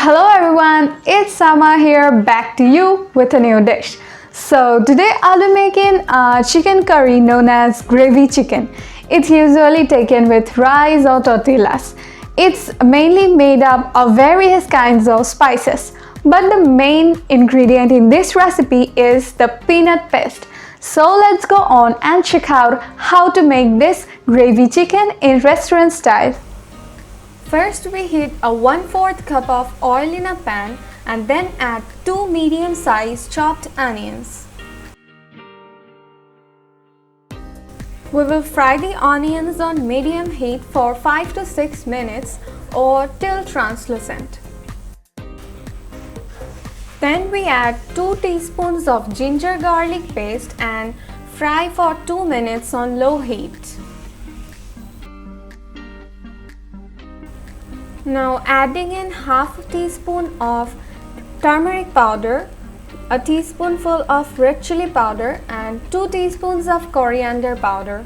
Hello everyone, it's Sama here, back to you with a new dish. So today I'll be making a chicken curry known as gravy chicken. It's usually taken with rice or tortillas. It's mainly made up of various kinds of spices, but the main ingredient in this recipe is the peanut paste. So let's go on and check out how to make this gravy chicken in restaurant style. First we heat a 1/4 cup of oil in a pan and then add 2 medium-sized chopped onions. We will fry the onions on medium heat for 5 to 6 minutes or till translucent. Then we add 2 teaspoons of ginger garlic paste and fry for 2 minutes on low heat. Now adding in half a teaspoon of turmeric powder, a teaspoonful of red chili powder and 2 teaspoons of coriander powder.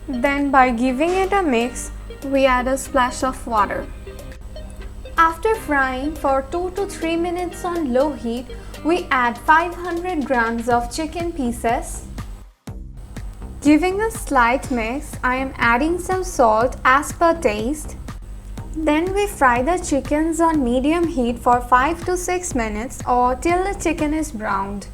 Then by giving it a mix, we add a splash of water. After frying for 2 to 3 minutes on low heat, we add 500 grams of chicken pieces. Giving a slight mix, I am adding some salt as per taste. Then we fry the chickens on medium heat for 5 to 6 minutes or till the chicken is browned.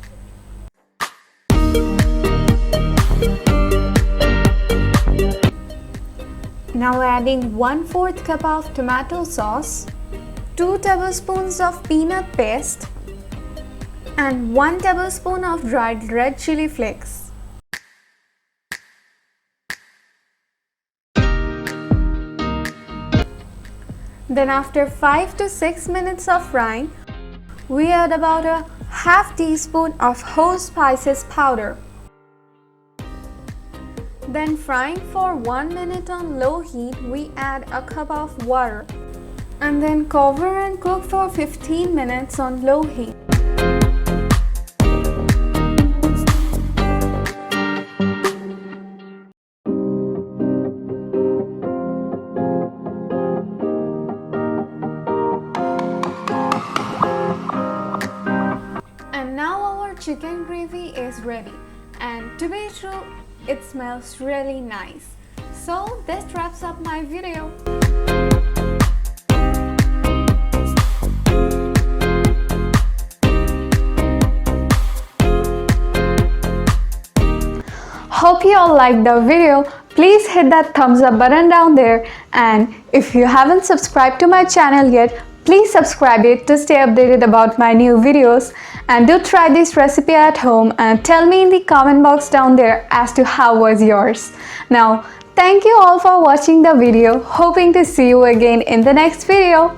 Now adding 1/4 cup of tomato sauce, 2 tablespoons of peanut paste and 1 tablespoon of dried red chili flakes. Then after 5 to 6 minutes of frying, we add about a half teaspoon of whole spices powder. Then frying for 1 minute on low heat, we add a cup of water and then cover and cook for 15 minutes on low heat. Chicken gravy is ready, and to be true, it smells really nice. So this wraps up my video. Hope you all liked the video. Please hit that thumbs up button down there, and if you haven't subscribed to my channel yet, please subscribe it to stay updated about my new videos. And do try this recipe at home and tell me in the comment box down there as to how was yours. Now, thank you all for watching the video. Hoping to see you again in the next video.